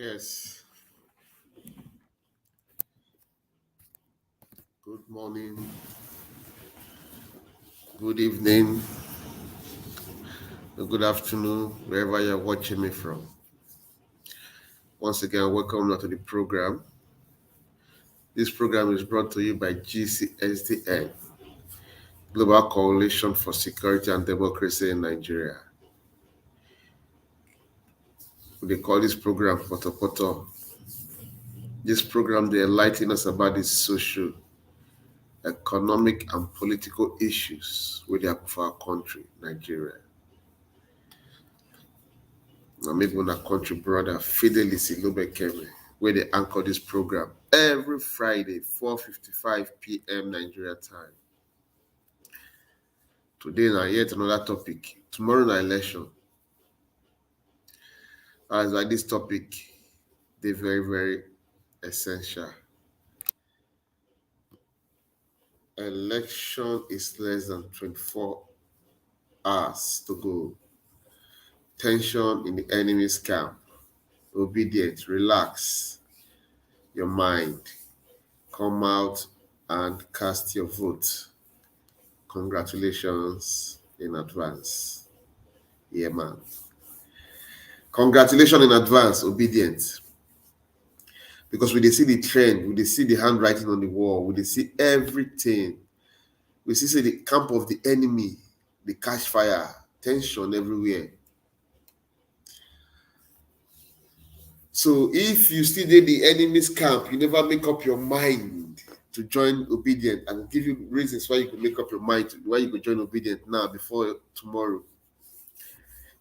Yes. Good morning, good evening, or good afternoon, wherever you're watching me from. Once again, welcome to the program. This program is brought to you by GCSDN, Global Coalition for Security and Democracy in Nigeria. They call this program Poto Poto. This program, they enlighten us about the social, economic, and political issues with for our country, Nigeria. I'm even a country brother, Fidelis Ilobekeme, where they anchor this program every Friday, 4:55 p.m. Nigeria time. Today, now yet another topic. Tomorrow, na election. As like this topic, they very, very essential. Election is less than 24 hours to go. Tension in the enemy's camp. Obedient, relax your mind. Come out and cast your vote. Congratulations in advance. Yeah, man. Congratulations in advance, Obedience. Because we see the trend, we see the handwriting on the wall, we see everything. We see the camp of the enemy, the catch fire, tension everywhere. So if you still in the enemy's camp, you never make up your mind to join Obedient. I will give you reasons why you could make up your mind why you could join Obedient now before tomorrow.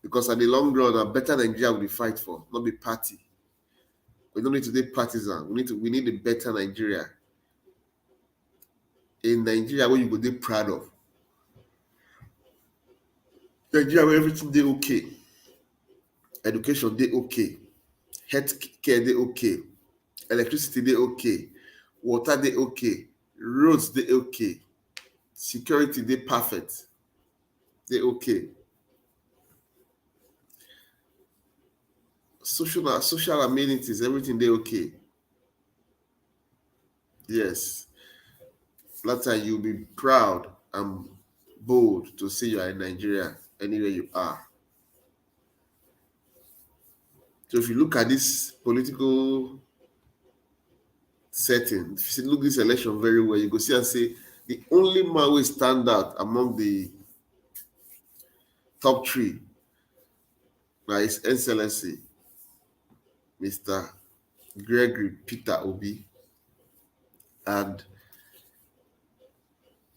Because at the long run, a better Nigeria will fight for, not be party. We don't need to be partisan. We need a better Nigeria. A Nigeria where you go be proud of. Nigeria where everything they okay. Education they okay. Health care they okay. Electricity they okay. Water they okay. Roads they okay. Security they perfect. They okay. Social amenities, everything they okay. Yes. That time you'll be proud and bold to say you are in Nigeria anywhere you are. So if you look at this political setting, if you look at this election very well, you go see and say the only man who stand out among the top three by His Excellency, Mr. Gregory Peter Obi and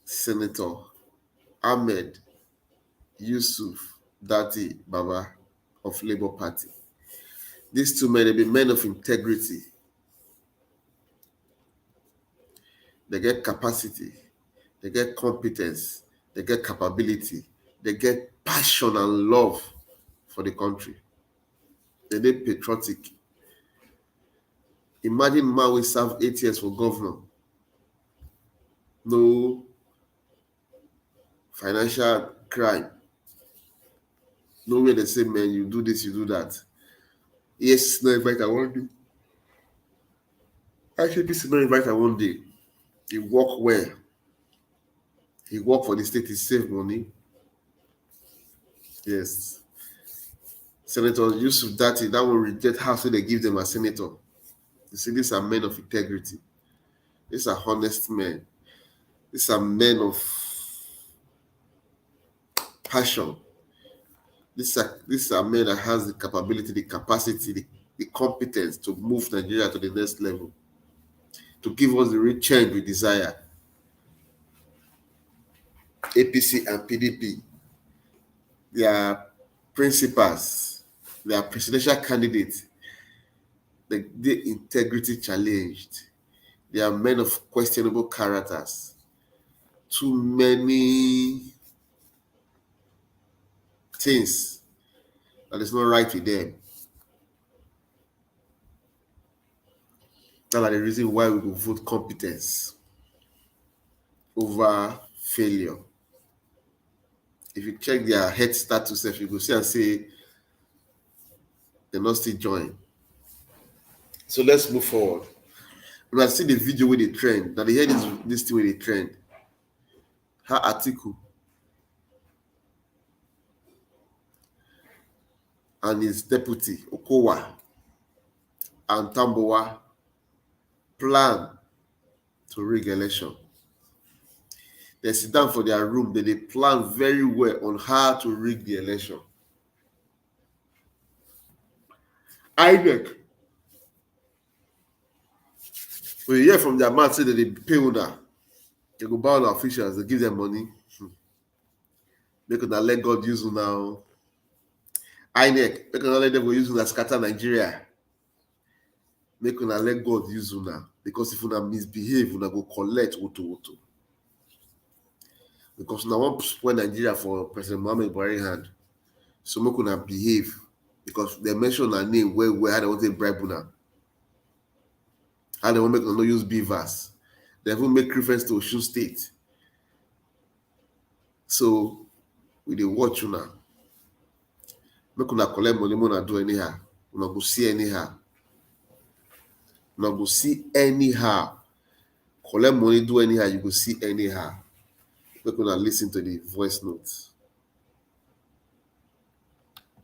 Senator Ahmed Yusuf Dati Baba of Labour Party. These two men, they be men of integrity. They get capacity, they get competence, they get capability, they get passion and love for the country. They're patriotic. Imagine man will serve 8 years for governor. No financial crime. No way they say, man, you do this, you do that. Yes, no invite I won't do. Actually, this is not invite I won't do. He work well. He work for the state, he save money. Yes. Senator Yusuf Dati, that will reject how so they give them a senator. You see, these are men of integrity. These are honest men. These are men of passion. These are men that has the capability, the capacity, the competence to move Nigeria to the next level, to give us the real change we desire. APC and PDP, their principals, their presidential candidates, the integrity challenged. They are men of questionable characters. Too many things that is not right with them. That's the reason why we will vote competence over failure. If you check their head status, if you go see and say they not still join. So let's move forward. When I see the video with the trend, now they hear this thing with the trend. Her article and his deputy Okowa and Tambowa plan to rig election. They sit down for their room, they plan very well on how to rig the election. INEC, when you hear from their mouth say that they pay una, they go buy on officials, they give them money. Make una let God use you now. INEC, make una let them go use una scatter Nigeria. Make una let God use una. Because if una misbehave, una go collect woto. Because una want to spoil Nigeria for President Muhammad Buhari hand. So make una behave. Because they mention her name where how they want to bribe una. How they want to make una no use beavers. They even make reference to Osun State. So we dey watch una. Make una collect money, una do anyhow. Una go see anyhow. Una go see anyhow. Collect money, do anyhow, you go see anyhow. Make una listen to the voice notes.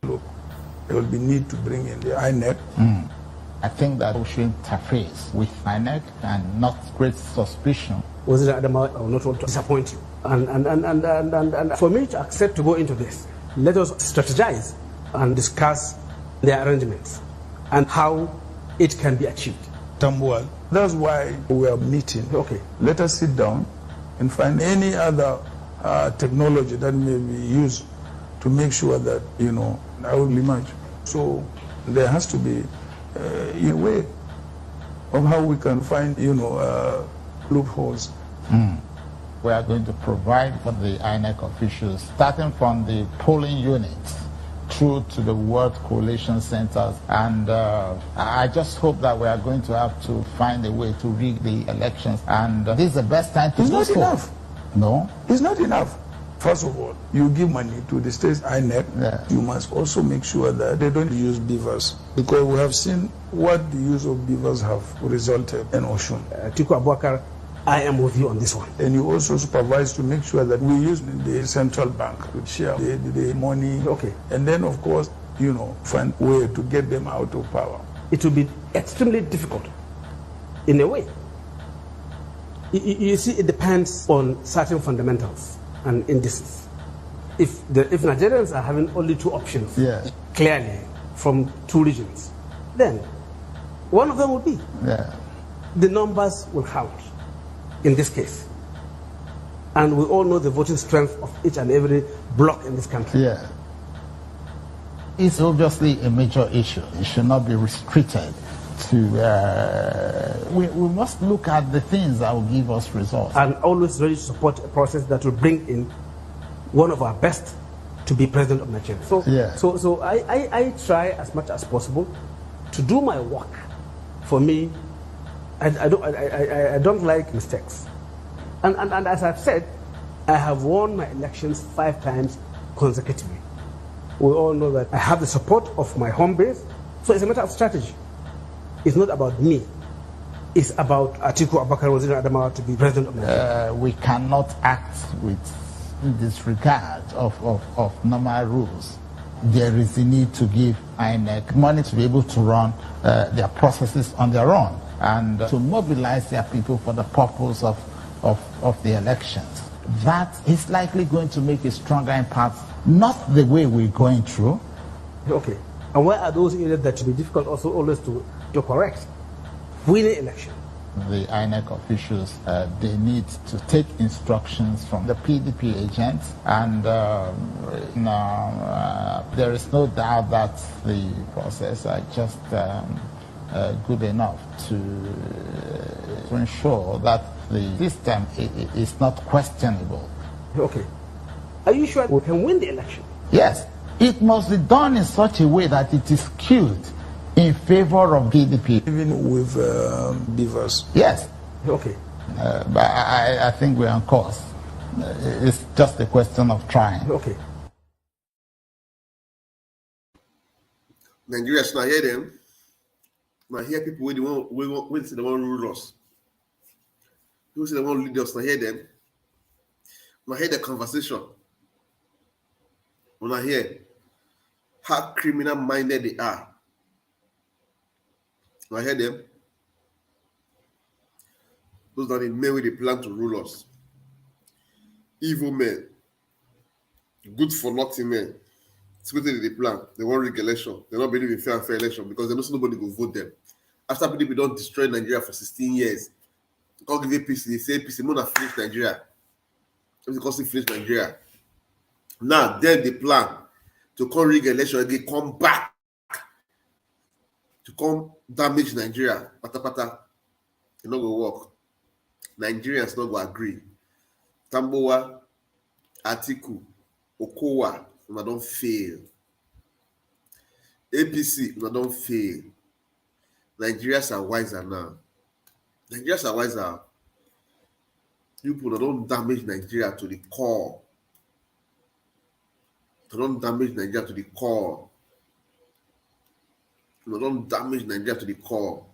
Look, there will be need to bring in the INEC. I think that we should interface with INEC and not create suspicion. Was it Adama? I will not want to disappoint you. And for me to accept to go into this, let us strategize and discuss the arrangements and how it can be achieved. Tambuwal. That's why we are meeting. Okay. Let us sit down and find any other technology that may be used to make sure that, I will emerge. So there has to be a way of how we can find, loopholes. We are going to provide for the INEC officials, starting from the polling units through to the World Coalition Centers. And I just hope that we are going to have to find a way to rig the elections. And this is the best time to do so. It's not enough. No? It's not enough. First of all, you give money to the state INEC. Yeah. You must also make sure that they don't use beavers, because we have seen what the use of beavers have resulted in Osun. Atiku Abubakar, I am with you on this one. And you also supervise to make sure that we use the central bank to share the money. Okay. And then, of course, find a way to get them out of power. It will be extremely difficult, in a way. You see, it depends on certain fundamentals and indices. If Nigerians are having only two options, Yeah. clearly, from two regions, then one of them will be. Yeah. The numbers will count in this case. And we all know the voting strength of each and every bloc in this country. Yeah. It's obviously a major issue. It should not be restricted to... we must look at the things that will give us results. And always ready to support a process that will bring in one of our best to be president of Nigeria. So, Yeah. so I try as much as possible to do my work. For me, I don't like mistakes. And as I've said, I have won my elections 5 times consecutively. We all know that I have the support of my home base, so it's a matter of strategy. It's not about me. It's about Atiku Abubakar Waziri Adamawa to be president of Nigeria. We cannot act with disregard of normal rules. There is a need to give INEC money to be able to run their processes on their own and to mobilize their people for the purpose of the elections. That is likely going to make a stronger impact, not the way we're going through. Okay. And where are those areas that should be difficult also always to correct? Winning election. The INEC officials, they need to take instructions from the PDP agents, and there is no doubt that the process are just good enough to ensure that the system is not questionable. Okay. Are you sure we can win the election? Yes, it must be done in such a way that it is skewed in favor of PDP. Even with beavers. Yes. Okay. But I think we're on course. It's just a question of trying. Okay. Nigeria should not hear them. Now hear people when say they want rule us. People say they want lead us. Now hear them. Now hear the conversation. When I hear how criminal minded they are. Now hear them. Those are the men with the plan to rule us. Evil men, good for nothing men. It's what they plan. They want rig election. They don't believe in fair and fair election because they know nobody will vote them. After people don't destroy Nigeria for 16 years, they can't give APC. They say APC more than finish Nigeria. Because they finish Nigeria. Now then they plan to come rig election and they come back to come damage Nigeria. Pata pata. It's not gonna work. Nigerians not gonna agree. Tambowa, Atiku, Okowa, una don't fail. APC, una don't fail. Nigerians are wiser now. Nigerians are wiser. You people don't damage Nigeria to the core. You don't damage Nigeria to the core. You don't damage Nigeria to the core.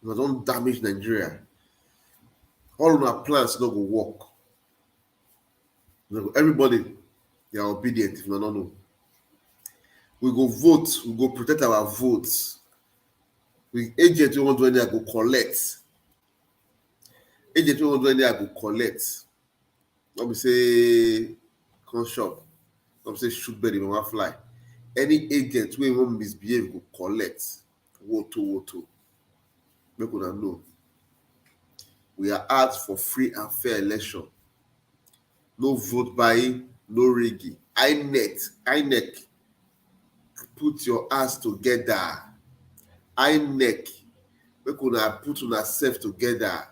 You don't damage Nigeria. All of our plans not go work. Everybody, they are obedient if you don't know. We go vote, we go protect our votes. We agent we want to do anything, go collect. Agent we want to do anything, go collect. Don't be say come shop. Don't be say shoot bird if you want fly. Any agent we want misbehave, go collect. Woto. Make una know. We are out for free and fair election. No vote buying, no rigging. INEC, put your ass together. INEC, make una put una self together.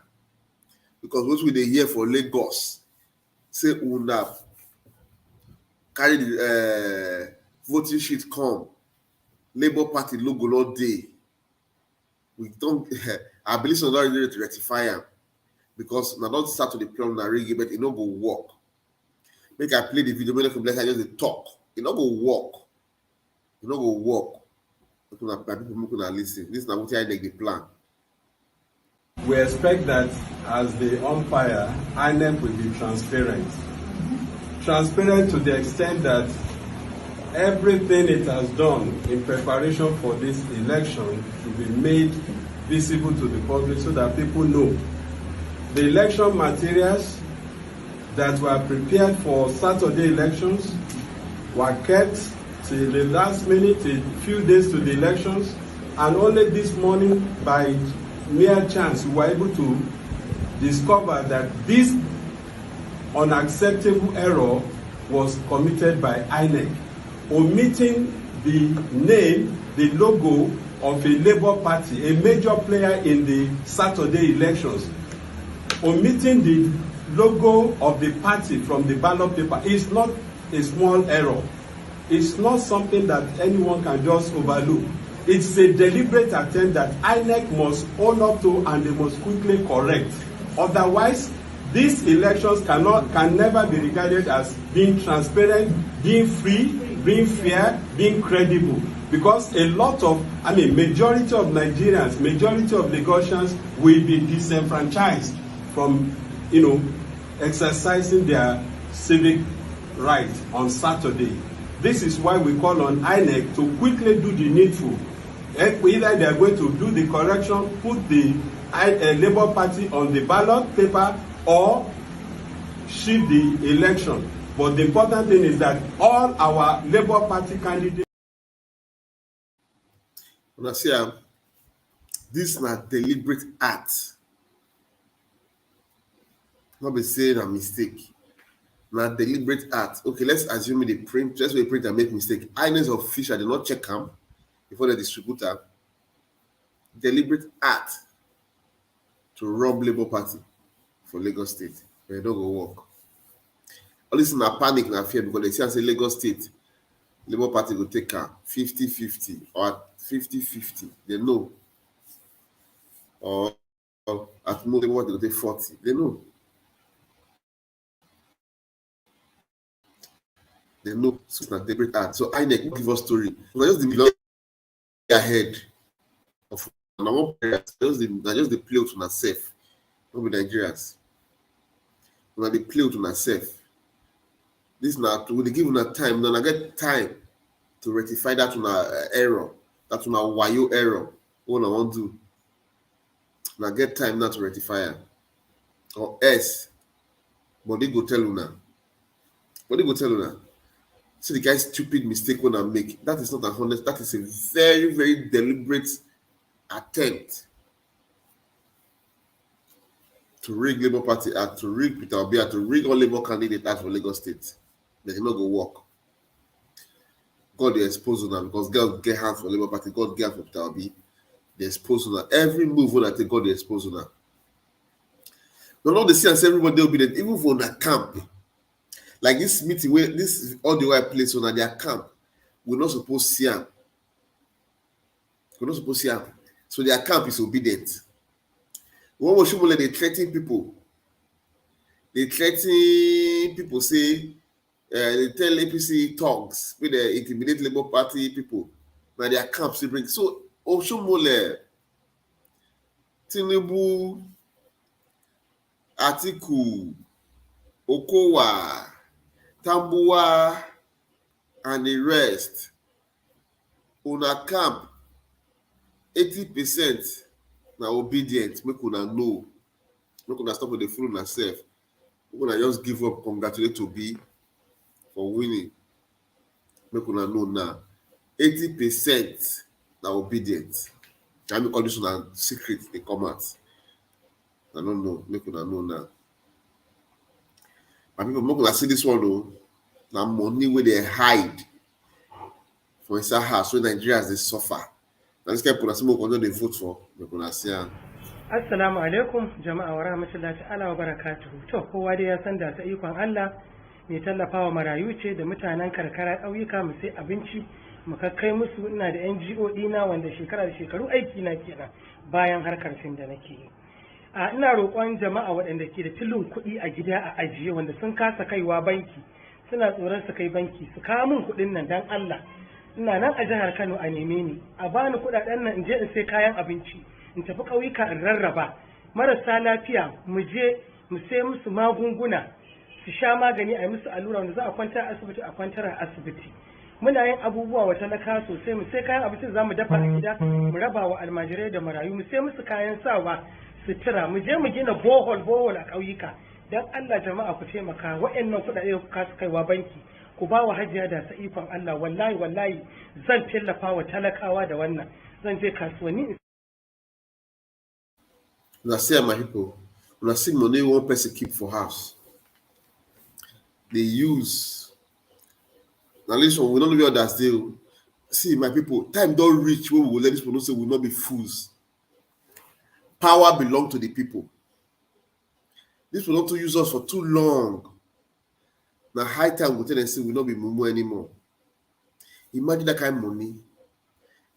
Because what we dey hear for Lagos, say una carry the voting sheet come, Labour Party logo no dey. We don't. I believe some don't ready to rectify am because na don start to dey plan na rigging, but e no go work. Make I play the video, make I just dey talk. E no go work. E no go work. Make una lis ten. This na wetin INEC dey plan. We expect that as the umpire, INEC will be transparent. Transparent to the extent that everything it has done in preparation for this election should be made visible to the public so that people know. The election materials that were prepared for Saturday elections were kept till the last minute, a few days to the elections, and only this morning, by mere chance, we were able to discover that this unacceptable error was committed by INEC, omitting the name, the logo of a Labour Party, a major player in the Saturday elections, omitting the logo of the party from the ballot paper. Is not a small error. It's not something that anyone can just overlook. It's a deliberate attempt that INEC must own up to and they must quickly correct. Otherwise, these elections can never be regarded as being transparent, being free, being fair, being credible. Because majority of Nigerians, majority of Lagosians will be disenfranchised from, exercising their civic right on Saturday. This is why we call on INEC to quickly do the needful. Either they are going to do the correction, put the Labour Party on the ballot paper, or shift the election. But the important thing is that all our Labour Party candidates. Una see this na deliberate act. Not be saying a mistake. Na deliberate act. Okay, let's assume they print. Let's say they print and make mistake. INEC official, they not check them before they distribute them. Deliberate act to rob Labour Party for Lagos State. But it don't go work. All this na panic na fear because they say Lagos State, Labour Party will take 50-50 or 50-50. They know. Or at most what they will take 40. They know. They know. So it's not deliberate act. So INEC will give us story. Just the ahead of one player. Just the play to myself, not with Nigerians. When they play to myself. This now when they give una time, then I get time to rectify that error, that wayo error. What I want to do. And I get time now to rectify it. Or else, but they go tell una. But they go tell una. See the guy's stupid mistake when I make. That is not an honest, that is a very, very deliberate attempt to rig Labour Party Act, to rig Peter Obi, to rig all Labour candidates out for Lagos State. They cannot go work. God they expose them because God get hands for Labour Party, God get hands for Peter Obi. They expose them. Every move when I take, God they expose them. No, they see and say everybody will be there, even for the camp. Like this meeting where this all the way place on their camp, we're not supposed to see them. We're not supposed to see them. So their camp is obedient. One more show they threaten people. They threaten people, say they tell APC thugs, with the intimidate Labour Party people. Now their camps they bring. So Oshomole, Tinubu, Atiku, Okowa, Tambuwa, and the rest. On a camp, 80% na obedient. Make una know. Make una stop with the fool on self. Make una just give up, congratulate Obi for winning. Make una know now. 80% na obedient. I mean, all this one secret they come out. I don't know. Make una know now. And people make una see this one though. Na money where they hide for inside house when Nigerians they suffer. Na this kind of people more they vote for. Make una see am. Assalamu alaikum jama'a wa rahmatullahi ta'ala wa barakatuhu. To kowa dai ya san da ta ikon Allah mai tallafawa marayu ce da mutanen karkara ƙauyuka mu sai abinci mu kakkai musu. Ina da NGO ɗina wanda shekara da shekaru aiki na kenan bayan harkar fim da nake yi. Ina roƙon jama'a waɗanda ke da tilin kuɗi a gida a ajiye wanda sun kasa kaiwa banki suna tsoron su kai banki su kawo min kuɗin nan dan Allah. Ina nan a jihar Kano a neme ni a bani kuɗaɗen nan in je in sai kayan abinci in tafi ƙauyuka in rarraba marasa lafiya mu je mu sai musu magunguna su sha magani a yi musu allura wanda za a kwantar a asibiti a kwantar a asibiti. Muna yin abubuwa wa talaka sosai mu sai kayan abinci za mu dafa a gida mu raba wa almajirai da marayu mu sai musu kayan sawa sutura mu je mu gina bohol a ƙauyuka. Dan Allah jama'a ku taimaka waɗannan kuɗaɗe ku kasu kaiwa banki ku ba wa hajiya da sa ikon Allah wallahi zan tallafa wa talakawa da wannan zan je kasuwanni. Una see my people, una see money one person keep for house. They use. Now listen, we don't know what that's still. See, my people, time don't reach when we will let this people know say we will not be fools. Power belongs to the people. This will not to use us for too long. Now high time we tell them say we will not be mumu anymore. Imagine that kind of money.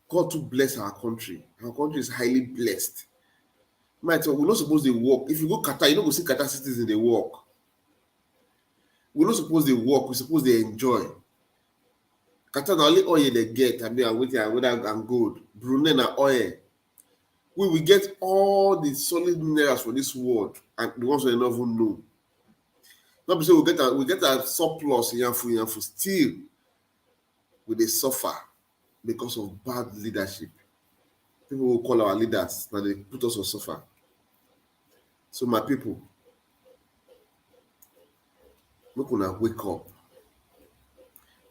God to bless our country. Our country is highly blessed. Might we're not supposed to work. If you go Qatar, you don't go see Qatar citizens they work. We're not supposed to work, we're supposed to enjoy. Qatar na only oil they get. I mean, I'm waiting and gold. Brunei na oil. We will get all the solid minerals for this world and the ones we don't even know. Not say we get a surplus in Yanfu still we they suffer because of bad leadership. People will call our leaders and they put us on suffer. So my people, make una wake up.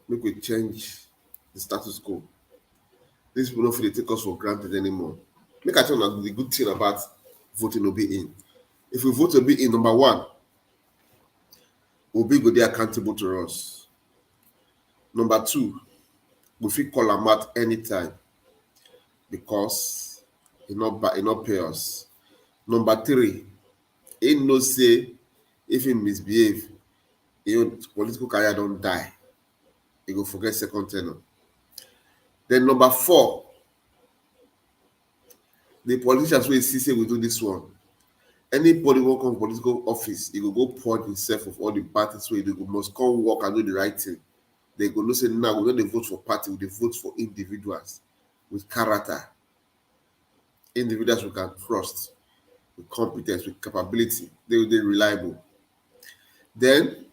Make we change the status quo. These people don't feel they take us for granted anymore. Make I tell you the good thing about voting Obi in. If we vote Obi in, number one, Obi go be accountable to us. Number two, we fit call am out anytime because he not pay us. Number three, he no say if he misbehave, his political career don't die. He go forget second tenure. Then number four, the politicians will see say we do this one. Anybody who come political office, he will go purge himself of all the parties where they must come work and do the right thing. They go no say now we don't vote for party, we vote for individuals. with character, individuals we can trust, with competence, with capability, they're reliable. Then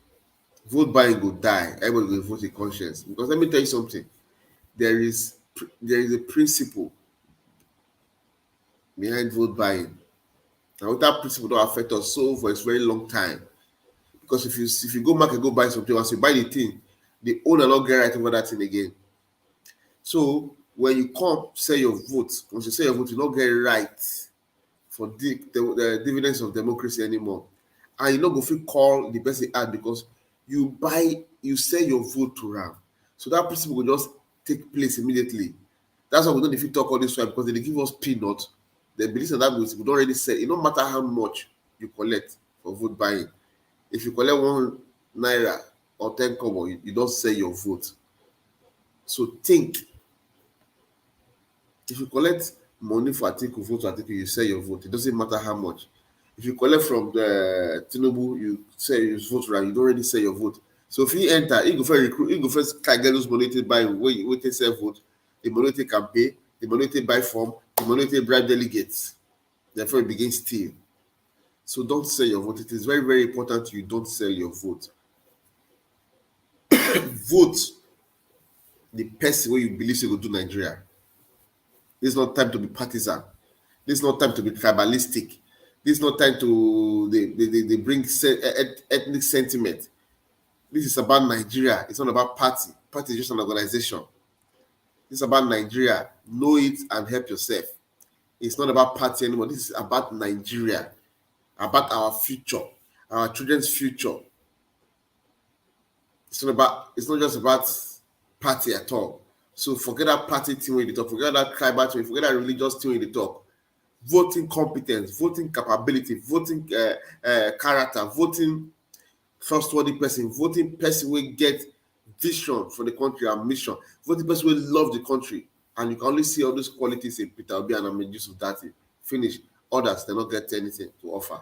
vote buying go die. Everybody will vote in conscience. Because let me tell you something. There is a principle behind vote buying. And that principle don't affect us so for a very long time. Because if you go back and go buy something, once you buy the thing, the owner not get right over that thing again. So when you come sell your vote, once you sell your vote, you not get right for the dividends of democracy anymore. And you not go fit call the person out because you sell your vote to RAM. So that principle will just take place immediately. That's why we don't if you talk all this way because they give us peanut. The beliefs of that we don't already say it no matter how much you collect for vote buying. If you collect 1 naira or 10 kobo, you don't sell your vote. So think, if you collect money for article, vote to article, you sell your vote. It doesn't matter how much. If you collect from the Tinubu, you say you vote right, you don't already sell your vote. So if you enter, you go first recruit, you go first get those money to buy where they sell vote, the money they can pay, the money they buy form, the money they bribe delegates. Therefore, it begins steal. So don't sell your vote. It is very, very important you don't sell your vote. Vote the person where you believe you will do Nigeria. This is not time to be partisan. This is not time to be tribalistic. This is not time to they bring ethnic sentiment. This is about Nigeria. It's not about party. Party is just an organization. This is about Nigeria. Know it and help yourself. It's not about party anymore. This is about Nigeria, about our future, our children's future. It's not just about party at all. So forget that party thing when they talk, forget that tribal thing, forget that religious thing when they talk. Voting competence, voting capability, voting character, voting trustworthy person, voting person will get vision for the country and mission, voting person will love the country. And you can only see all those qualities in Peter Obi and I'm use of that. Finish. Others, they not get anything to offer.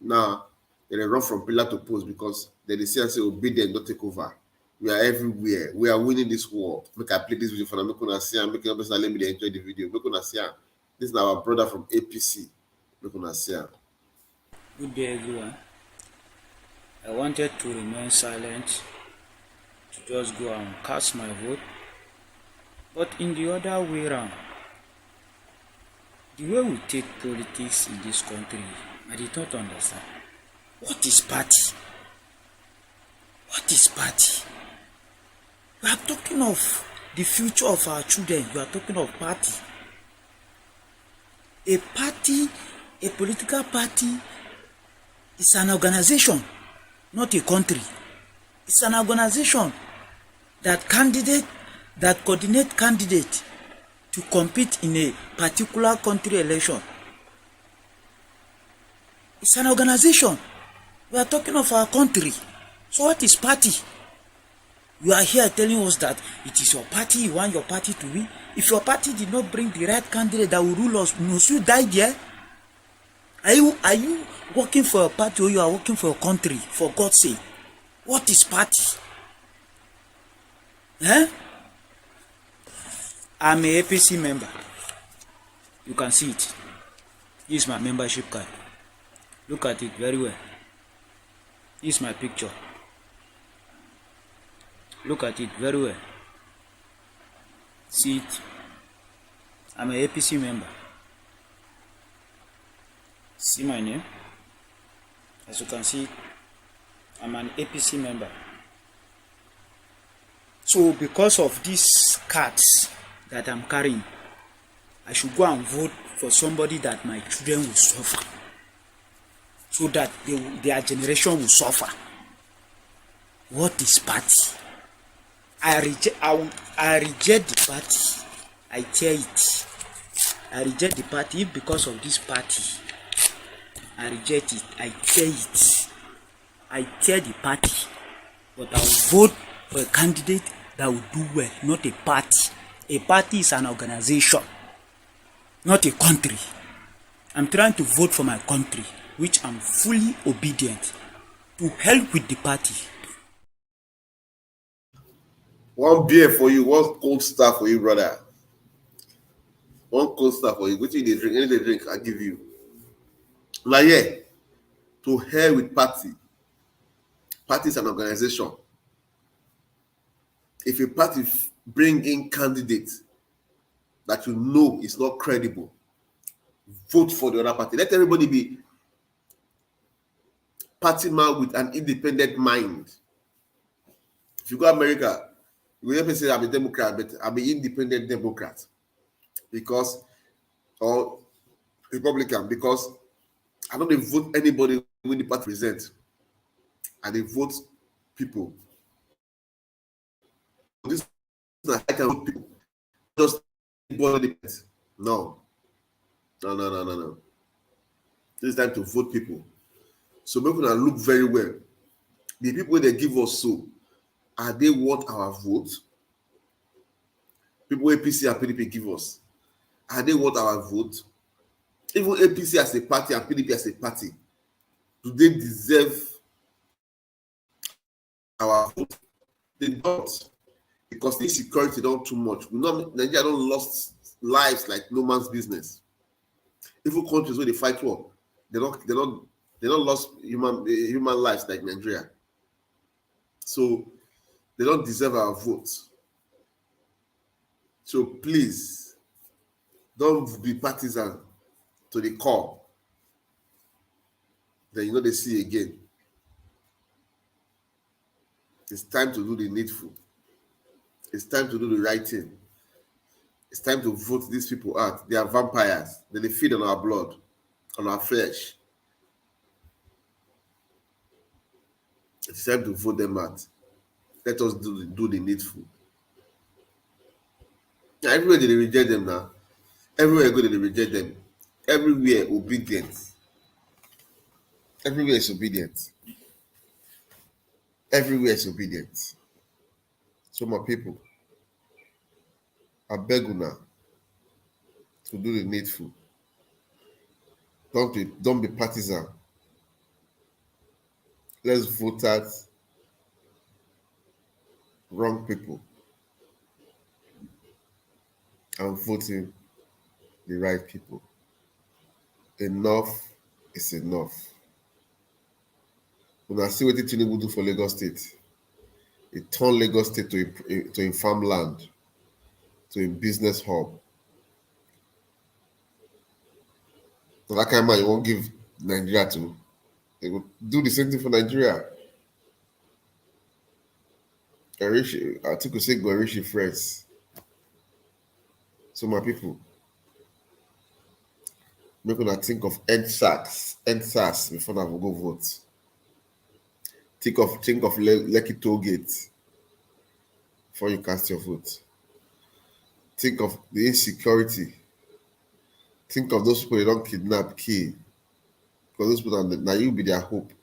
Now, they run from pillar to post because they see and say, Obedient, don't take over. We are everywhere. We are winning this war. Make I play this video for them. Make una see am. Make una let me enjoy the video. Make una see am. This is our brother from APC. Make una see am. Good day, everyone. I wanted to remain silent, to just go and cast my vote. But in the other way around, the way we take politics in this country, I did not understand. What is party? What is party? We are talking of the future of our children. You are talking of party. A party, a political party, is an organization, not a country. It's an organization that coordinate candidates to compete in a particular country election. It's an organization. We are talking of our country. So what is party? You are here telling us that it is your party, you want your party to win. If your party did not bring the right candidate that will rule us, must you die there? Are you working for a party or you are working for a country? For God's sake. What is party? I'm a APC member. You can see it. This is my membership card. Look at it very well. This is my picture. Look at it very well. See it. I'm a APC member. See my name? As you can see, I'm an APC member. So because of these cards that I'm carrying, I should go and vote for somebody that my children will suffer, so that their generation will suffer. What is party? I reject the party. I tear it. I reject the party. If because of this party I reject it, I tear it. I tear the party. But I will vote for a candidate that will do well, not a party. A party is an organization, not a country. I'm trying to vote for my country, which I'm fully obedient. To help with the party. One beer for you, one cold star for you, brother. one coaster for you. What you drink? Any drink I give you. Like yeah, to hell with party. Party is an organization. If a party bring in candidates that you know is not credible, vote for the other party. Let everybody be party man with an independent mind. If you go to America, you will never say I'm a Democrat, but I'm an independent Democrat because or Republican because I don't vote anybody when the party present. And they vote people. This I can vote people. Just anybody. No. No. This is time to vote people. So make una look very well. The people they give us so, are they worth our vote? People APC and PDP give us, are they worth our vote? Even APC as a party and PDP as a party, do they deserve our vote? They don't, because the insecurity don't too much. We know Nigeria don't lost lives like no man's business. Even countries where they fight war, they don't lost human lives like Nigeria. So they don't deserve our vote. So please don't be partisan to the core. Then you know they see again. It's time to do the needful. It's time to do the right thing. It's time to vote these people out. They are vampires. They feed on our blood, on our flesh. It's time to vote them out. Let us do the needful. Now, everywhere they reject them now. Everywhere go, they reject them. Everywhere obedience. Everywhere is obedience. Everywhere is obedience. So my people, I beg you now to do the needful. Don't be partisan. Let's vote out wrong people and vote in the right people. Enough is enough. When I see what Tinubu do for Lagos State, it turned Lagos State to a farmland, to a business hub. So that kind of man you won't give Nigeria to. They will do the same thing for Nigeria. I think we say Gorishi friends. So my people, make una think of end-SARS before I will go vote. Think of Lekki toll gate before you cast your vote. Think of the insecurity. Think of those people they don't kidnap, kill. Because those people now you be their hope.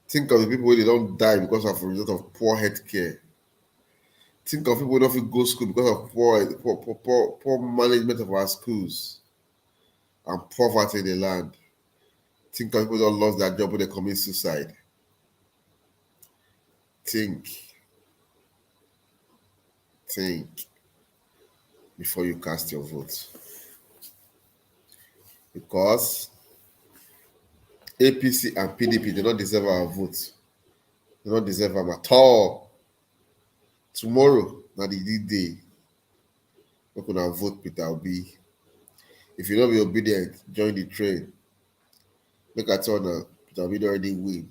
Think of the people where they don't die because of a result of poor health care. Think of people who don't go to school because of poor management of our schools and poverty in the land. Think of people who don't lose their job when they commit suicide. Think before you cast your vote. Because APC and PDP do not deserve our vote. They don't deserve them at all. Tomorrow, not the day, we're going to vote Peter Obi. If you don't be obedient, join the train. Look at all now, Peter Obi already win.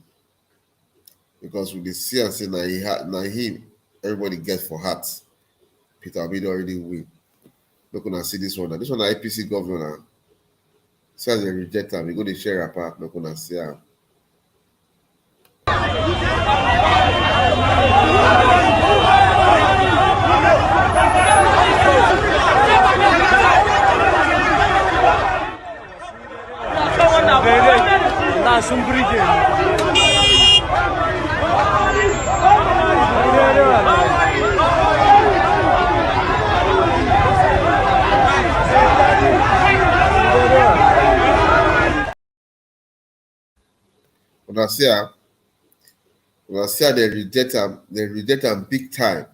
Because with the see and say now him, everybody gets for hearts. Peter Obi already win. Look at see this one. This one APC governor. So as a reject him, we go to share apart. Look at see him. When I see they reject them big time.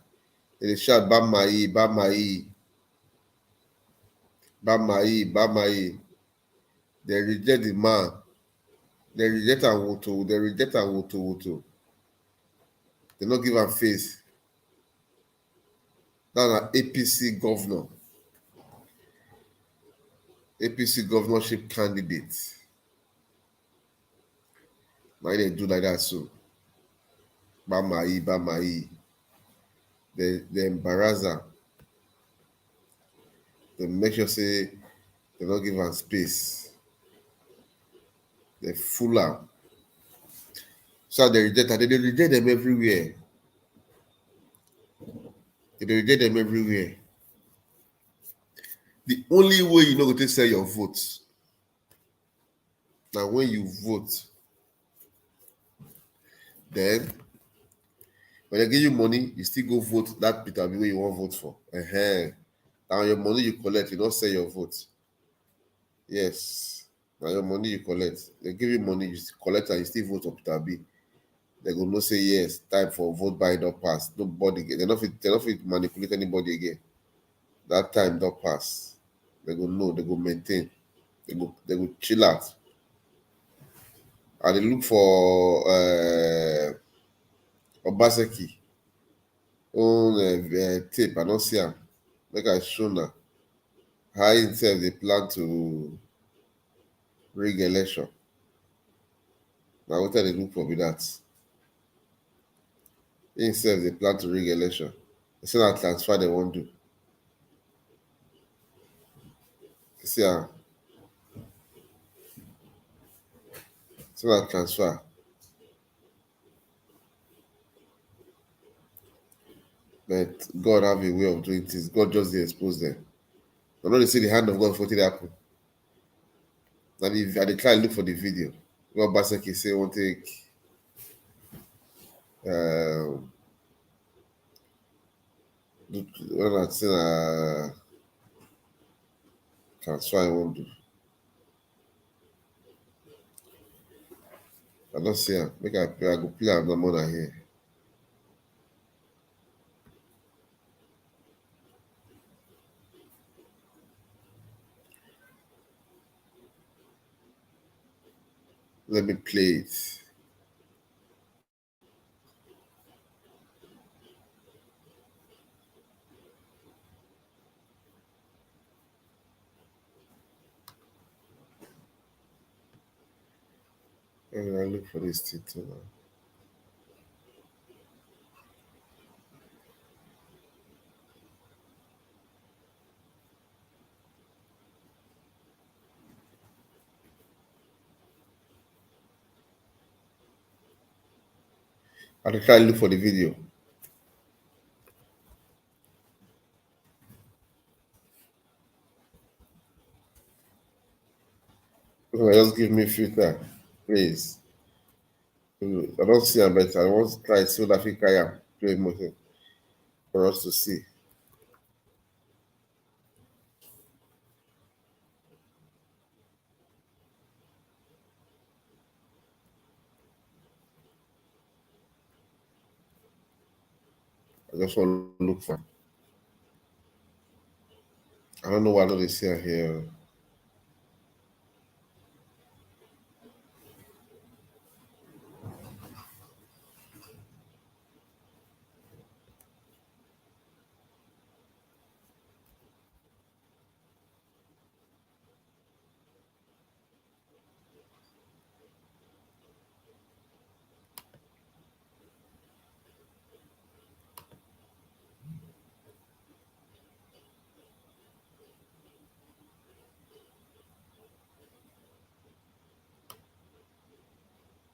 They shout Bamai. Bamai, Bamai. They reject the man. They reject and woto. They reject and woto. They not give am face. That's an APC governor. APC governorship candidate. Why they do like that so? Bamai, Bamai. They embarrass her. They make sure say they don't give am space. They fool her. So they reject her. They reject them everywhere. They reject them everywhere. The only way you know go to sell your vote now when you vote, then when they give you money, you still go vote that Peter Obi wey you want vote for. Now your money you collect, you don't sell your vote. Yes. Now your money you collect. They give you money, you collect and you still vote for Peter Obi. They go no say yes, time for vote buying don't pass. Nobody they not fit manipulate anybody again. That time don't pass. They go no, they go maintain. They go chill out. And they look for Obaseki own tape. I don't see am. Make I show now. How himself they plan to rig election. Now what they look for be that. Himself they plan to rig election. They say that transfer they won't do. See that transfer. But God have a way of doing things. God just dey expose them. I know they see the hand of God for it happen. And if I dey try look for the video, God Baseki say won't take um when I say transfer I won't do. I don't see am. Make I go play am no more than here. Let me play it. And I look for this thing too now. I dey try look for the video. Just give me filter, please. I don't see am, but I want to try see what I fit carry am play more for us to see. I just want to look for. I don't know why I don't dey see am here.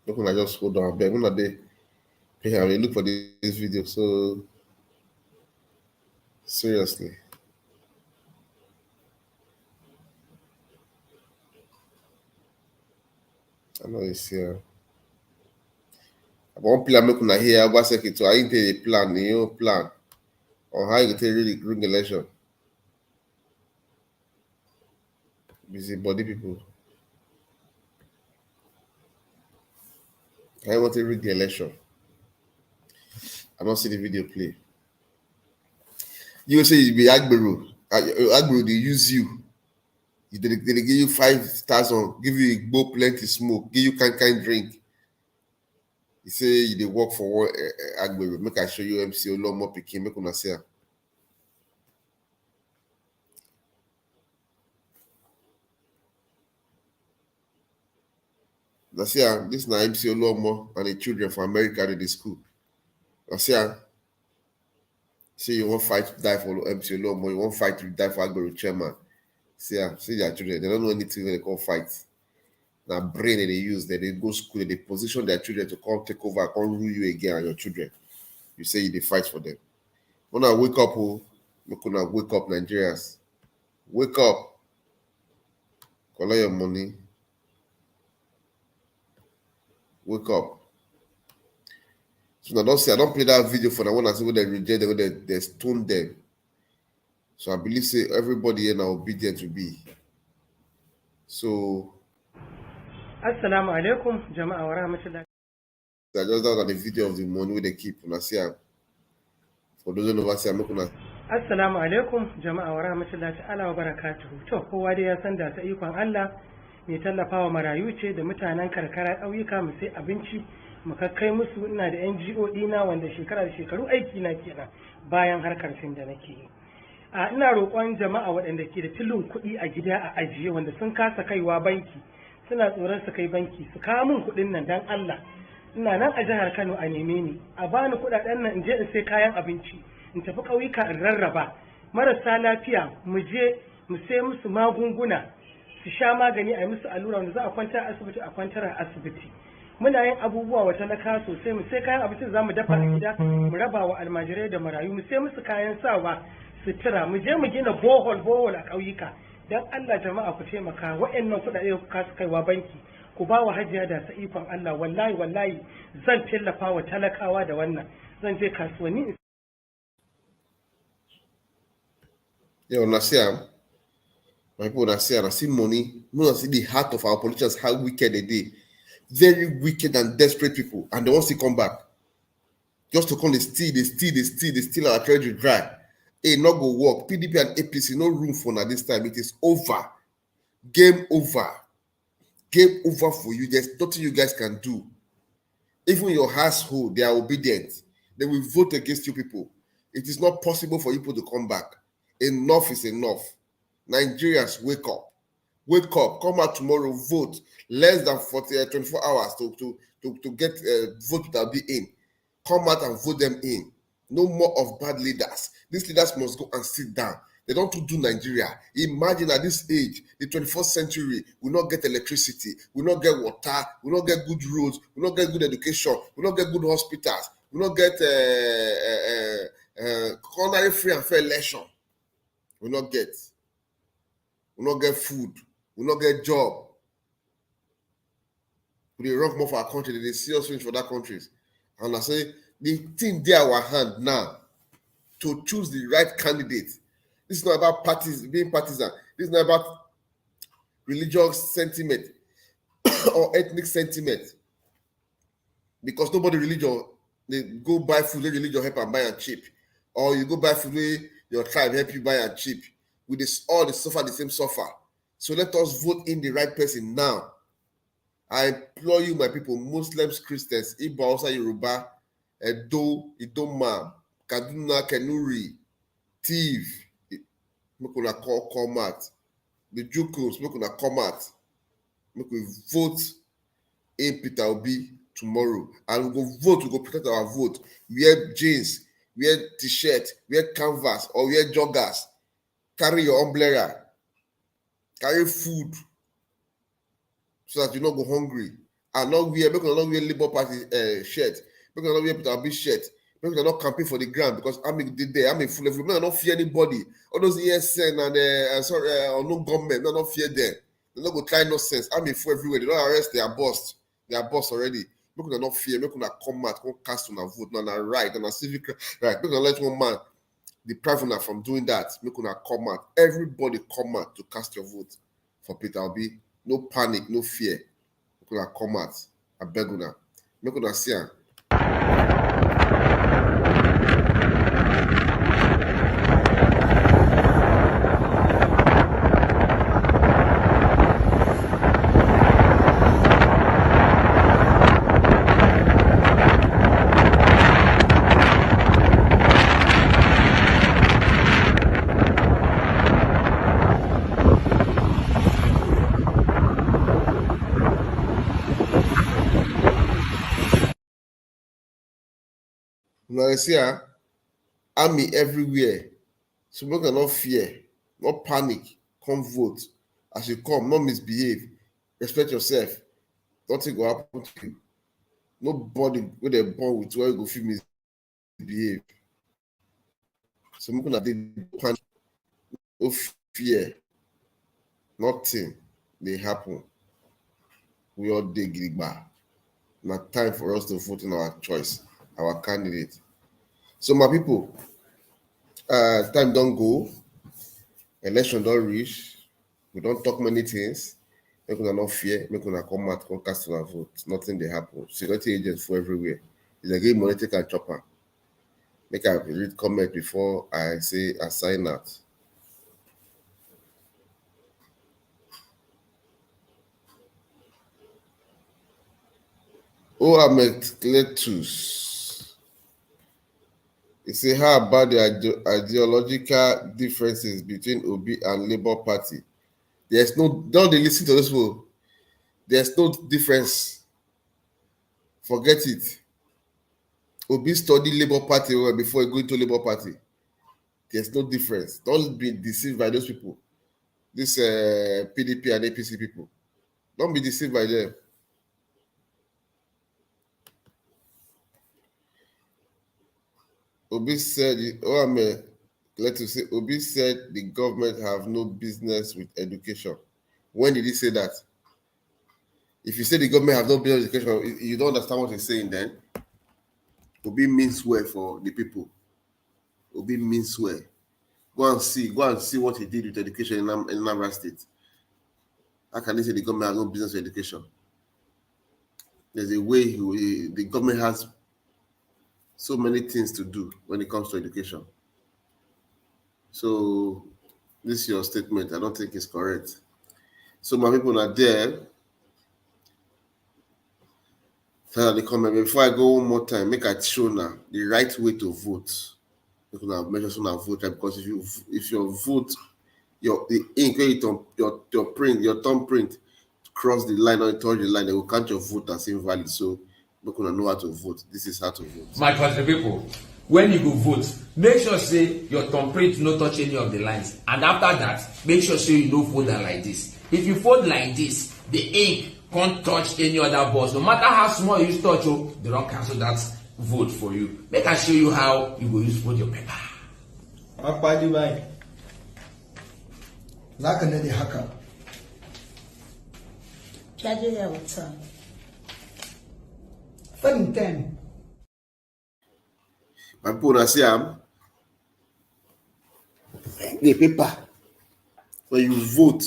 Look when I just hold on abeg. When I dey pay am, I look for this video. So seriously. I know it's here. I want plan make una hear Obaseki too. I ain't a plan, plan on how you go take really ring election. Busy body people. I want to rig the election. I don't see the video play. You say you be Agbero. Agbero they use you They give you 5,000, give you Igbo plenty smoke, give you kind drink. You say they work for one Agbe. Make I show you MC Olomo Pikin. Make una see. That's here. This na MC Olomo and the children for America in the school. That's here. Say you want fight to die for MC Olomo, you want fight to die for Agbe chairman. See their children. They don't know anything when they call fight. Now brain they use, they go school, they position their children to come take over, come rule you again and your children. You say you fight for them. When I wake up, wake up, Nigerians. Wake up. Collect your money. Wake up. So I don't play that video for the one I see when they reject them, when they stone them. So I believe say everybody here now obedient to be. So Assalamu alaikum jama'a wa rahmatullahi. I just down the video of the money where they keep. Una see for those who never see, I'm not gonna. Assalamu alaikum jama'a wa rahmatullahi ta'ala wa barakatuhu. To kowa dai ya san da ta ikon Allah mai tallafawa marayu ce da mutanen karkara ƙauyuka mu sai abinci mu kakkai musu. Ina da NGO ɗina wanda shekara da shekaru aiki na kenan bayan harkar fim da nake yi. Ina roƙon jama'a waɗanda ke da tilin kuɗi a gida a ajiye wanda sun kasa kaiwa banki suna tsoron su kai banki su kawo min kuɗin nan dan Allah. Ina nan a jihar Kano a neme ni a bani kuɗaɗen nan in je in sai kayan abinci in tafi ƙauyuka in rarraba marasa lafiya mu je mu sai musu magunguna su sha magani a yi musu allura wanda za a kwanta a asibiti a kwantar a asibiti. Muna yin abubuwa wa talaka sosai mu sai kayan abinci za mu dafa a gida mu raba wa almajirai da marayu mu sai musu kayan sawa sutura mu je mu gina bohol a ƙauyuka. Dan Allah jama'a ku taimaka wa'annan kuɗaɗe ku kasu kaiwa banki ku ba wa hajiya da sa ikon Allah wallahi zan tallafa wa talakawa da wannan zan je kasuwanni. Yeah, when I see my people, when I see money, when I see the heart of our politicians, how wicked they did. Very wicked and desperate people, and they want to come back. Just to come, they steal our treasury dry. Hey, not go work. PDP and APC, no room for now this time. It is over. Game over. Game over for you. There's nothing you guys can do. Even your household, they are obedient. They will vote against you people. It is not possible for you people to come back. Enough is enough. Nigerians, wake up. Wake up. Come out tomorrow. Vote. Less than 24 hours to get vote that will be in. Come out and vote them in. No more of bad leaders. These leaders must go and sit down. They don't do Nigeria. Imagine at this age, the 21st century, we not get electricity, we not get water, we not get good roads, we not get good education, we not get good hospitals, we not get coronary free and fair election. We not get food, we not get job. We rock more for our country, they serious things for that countries. And I say, the thing there our hand now to choose the right candidate. This is not about parties being partisan. This is not about religious sentiment or ethnic sentiment. Because nobody religion, they go buy food, they religion help and buy and cheap. Or you go buy food, your tribe help you buy and cheap. With this, all the suffer the same suffer. So let us vote in the right person now. I implore you, my people, Muslims, Christians, Igbo, Hausa, Yoruba, Edo, Idoma, Kaduna, Kenuri, Tiv, make una come out. The Jukos, make una come out. Make we vote in Peter Obi tomorrow. And we go vote, we go protect our vote. Wear jeans, wear t-shirt, wear canvas, or wear joggers. Carry your umbrella. Carry food. So that you not go hungry. And not wear, make una not wear Labour Party shirt. Make una not wear Peter Obi shirt. Make una not campaign for the ground because I'm a full of men. I don't fear anybody. All those ESN and unknown government, they don't fear them. They don't go try nonsense. I'm a fool everywhere. They don't arrest their boss. Their boss already. Make una not fear. Make una come out, come cast on a vote, on a right, on a civic right. Make una let one man deprive una from doing that. Make una come out. Everybody come out to cast your vote for Peter Obi. No panic, no fear. Make una come out. I beg una. Make una see am. Now, see, army everywhere. So we cannot fear, not panic, come vote. As you come, not misbehave, respect yourself. Nothing will happen to you. Nobody with a born with where you go feel misbehave. So we cannot panic, no fear, nothing they happen. We all dig back. Now time for us to vote in our choice, our candidate. So my people, time don't go, election don't reach. We don't talk many things. Make una not fear. Make una come out, come cast una vote. Nothing they happen. Security agents for everywhere. If they give money, take and chop am. Make I read comment before I say I sign out. Ahmed Cletus. He say, how about the ideological differences between Obi and Labour Party? There's no, don't they listen to this people? There's no difference. Forget it. Obi studied Labour Party before he go into Labour Party. There's no difference. Don't be deceived by those people. This PDP and APC people. Don't be deceived by them. Obi said, let us say, Obi said the government have no business with education. When did he say that? If you say the government have no business with education, you don't understand what he's saying then. Obi means well for the people. Obi means well. Go and see what he did with education in Anambra State. How can they say the government has no business with education? There's a way the government has so many things to do when it comes to education. So this is your statement. I don't think it's correct. So my people are there. Tell the comment. Before I go one more time, make I show now the right way to vote. You can measure some vote, because if your vote, the ink, your print, your thumb print cross the line or touch the line, they will count your vote as invalid. So we can know how to vote. This is how to vote. My country people, when you go vote, make sure say your thumbprint no touch any of the lines, and after that, make sure say you no fold am like this. If you fold like this, the ink can't touch any other box. No matter how small you use touch, they don't cancel that vote for you. Make I show you how you go use vote your paper. Akpadi bai. Zaka ne da haka. Jaje ya wuta. Farin ten. My people say the paper when you vote.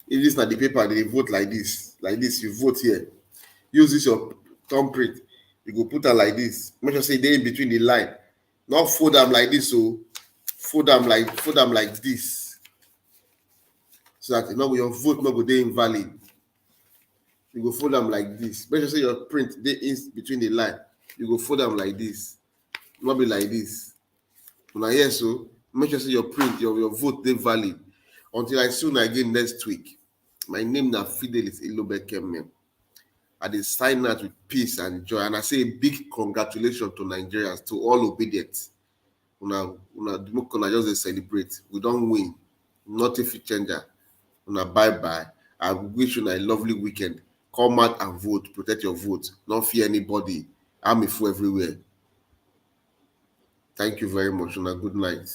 If this not the paper, they vote like this. Like this, you vote here. Use this your thumbprint. You go put them like this. Make sure say they in between the line. Not fold them like this, so fold them like this. So that your vote not go dey invalid. You go fold them like this. Make sure say your print they in between the line. You go fold them like this. Not be like this. Now yes, so make sure say your print, your vote they valid. Until I soon again next week. My name na Fidelis Ilobekeme. I dey sign out with peace and joy, and I say a big congratulations to Nigerians, to all Obidients. Una just dey celebrate. We don't win. Nothing fit change. Una bye. I wish you a lovely weekend. Come out and vote. Protect your vote. Don't fear anybody. I'm a fool everywhere. Thank you very much. Una good night.